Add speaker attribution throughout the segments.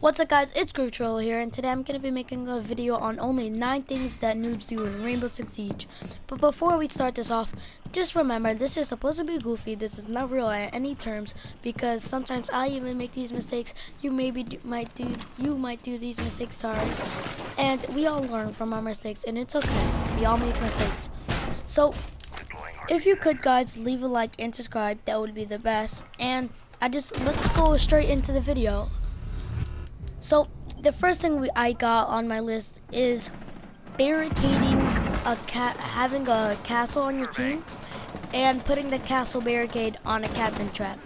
Speaker 1: What's up guys, it's Grootro here, and today I'm going to be making a video on only 9 things that noobs do in Rainbow Six Siege. But before we start this off, just remember this is supposed to be goofy, this is not real at any terms, because sometimes I even make these mistakes, you might do these mistakes, sorry. And we all learn from our mistakes, and it's okay, we all make mistakes. So, if you could guys, leave a like and subscribe, that would be the best. And let's go straight into the video. So the first thing I got on my list is barricading having a castle on your team and putting the castle barricade on a captain trap.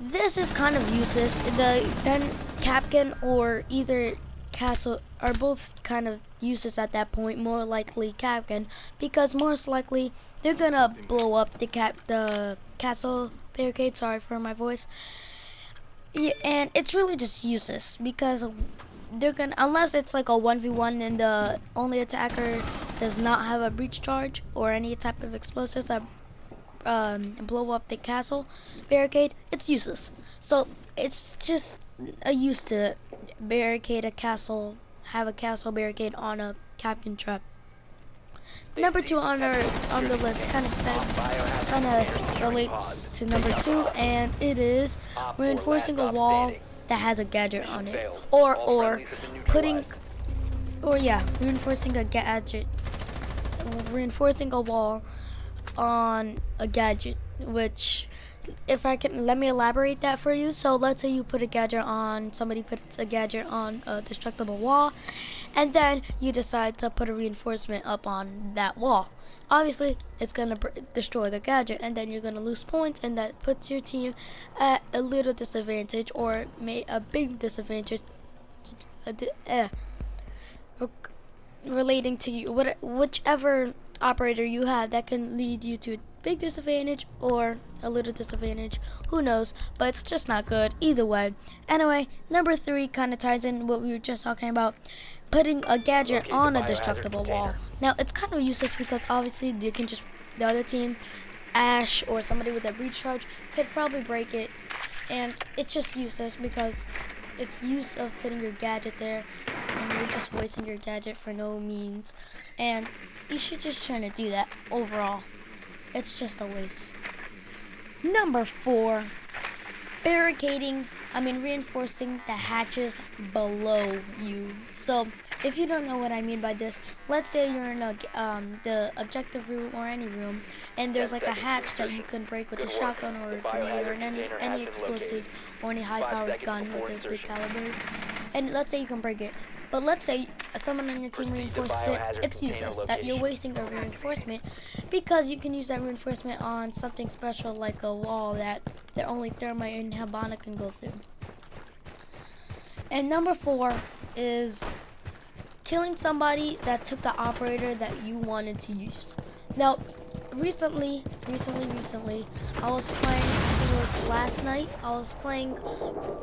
Speaker 1: This is kind of useless. Then captain or either castle are both kind of useless at that point. More likely captain, because most likely they're gonna blow up the castle barricade. Sorry for my voice. Yeah, and it's really just useless because they're gonna, unless it's like a 1v1 and the only attacker does not have a breach charge or any type of explosives that blow up the castle barricade, it's useless. So it's just a use to barricade a castle, have a castle barricade on a captain trap. Number 2 on the list kind of relates to number 2, and it is reinforcing a wall that has a gadget on it, reinforcing a wall on a gadget. Which, if I can, let me elaborate that for you. So let's say you put a gadget on, somebody puts a gadget on a destructible wall, and then you decide to put a reinforcement up on that wall. Obviously, it's gonna destroy the gadget, and then you're gonna lose points, and that puts your team at a little disadvantage, or a big disadvantage, relating to you, whichever operator you have. That can lead you to a big disadvantage or a little disadvantage, who knows, but it's just not good either way. Anyway, number 3 kind of ties in what we were just talking about, putting a gadget on a destructible wall. Now it's kind of useless because obviously you can just, the other team, Ash or somebody with a breach charge, could probably break it, and it's just useless because it's use of putting your gadget there, and you're just wasting your gadget for no means, and you should just try to do that overall. It's just a waste. Number 4, reinforcing the hatches below you. So if you don't know what I mean by this, let's say you're in the objective room or any room, and there's like a hatch that you can break with a shotgun or a grenade or any explosive or any high-powered gun with a big caliber. And let's say you can break it, but let's say someone on your team reinforces it. It's useless that you're wasting a reinforcement, because you can use that reinforcement on something special like a wall that only Thermite and Habana can go through. And number 4 is killing somebody that took the operator that you wanted to use. Now, recently, I was playing, I think it was last night, I was playing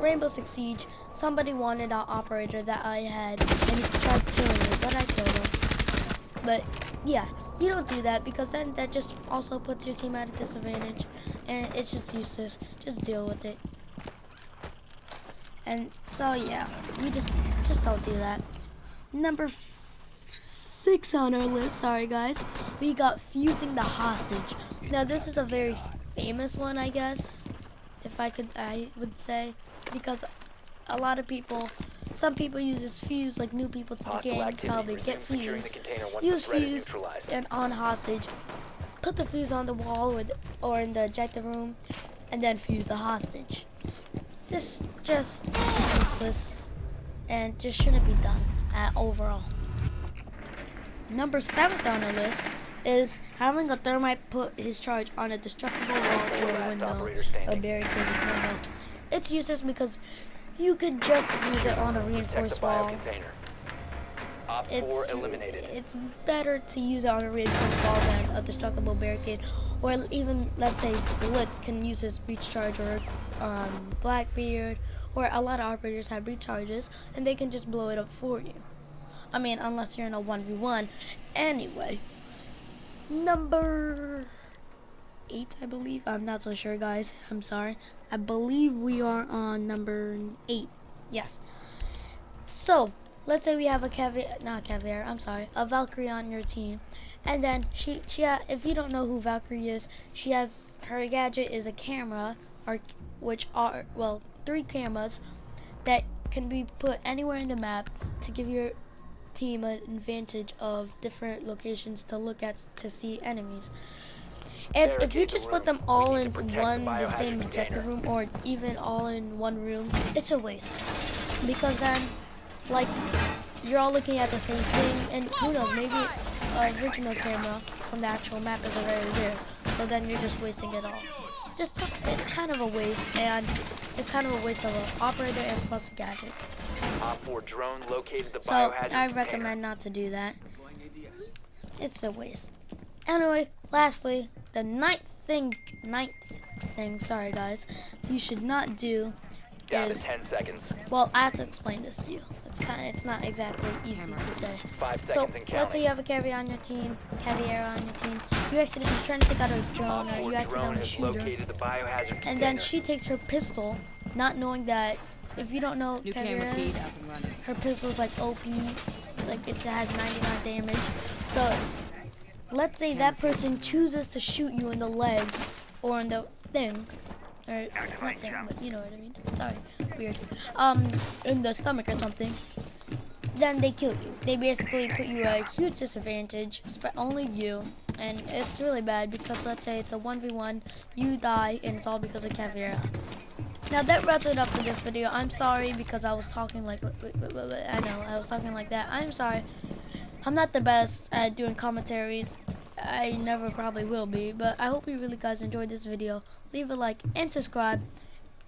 Speaker 1: Rainbow Six Siege. Somebody wanted an operator that I had, and he tried killing me, but I killed him. But yeah, you don't do that, because then that just also puts your team at a disadvantage, and it's just useless. Just deal with it. And so yeah, we just don't do that. Number 6 on our list, sorry guys, we got fusing the hostage. Now this is a very famous one, I guess, I would say, because a lot of people, some people use this fuse, like new people to the game, probably get fuse, use fuse and on hostage, put the fuse on the wall or in the objective room, and then fuse the hostage. This just useless and just shouldn't be done overall. Number 7 on the list is having a Thermite put his charge on a destructible wall or a window, or barricade window. It's useless because you could just use it on a reinforced wall. It's better to use it on a reinforced wall than a destructible barricade, or even, let's say, Blitz can use his breach charge, or Blackbeard, or a lot of operators have breach charges, and they can just blow it up for you. I mean, unless you're in a 1v1. Anyway, number 8, I believe. I'm not so sure, guys. I'm sorry. I believe we are on number 8. Yes. So let's say we have a a Valkyrie on your team, and then if you don't know who Valkyrie is, she has her gadget is a camera, or which are well 3 cameras that can be put anywhere in the map to give your team an advantage of different locations to look at to see enemies. And if you just put them all in the same objective room, or even all in one room, it's a waste, because then like you're all looking at the same thing, and who knows, maybe an original camera from the actual map is already there, so then you're just wasting it all. It's kind of a waste, and it's kind of a waste of an operator and plus a gadget. So I recommend not to do that. It's a waste. Anyway, lastly, the ninth thing, sorry guys, you should not do is,
Speaker 2: 10 seconds.
Speaker 1: well, I have to explain this to you. It's not exactly easy to say.
Speaker 2: 5
Speaker 1: So
Speaker 2: seconds and
Speaker 1: let's say
Speaker 2: counting.
Speaker 1: you have a carrier on your team, you're trying to take out a drone, or you accidentally shoot her,
Speaker 2: Located the biohazard
Speaker 1: and then she takes her pistol, not knowing that, if you don't know carrier, her pistol is like OP, like it has 99 damage. So let's say that person chooses to shoot you in the leg or in the thing, or not thing, but you know what I mean. Sorry, weird. In the stomach or something. Then they kill you. They basically put you at a huge disadvantage, only you, and it's really bad because let's say it's a 1v1, you die, and it's all because of Caveira. Now that wraps it up for this video. I'm sorry because I was talking like, I know, I was talking like that. I'm sorry. I'm not the best at doing commentaries. I never probably will be, but I hope you really guys enjoyed this video. Leave a like and subscribe,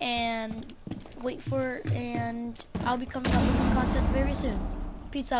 Speaker 1: and and I'll be coming up with new content very soon. Peace out.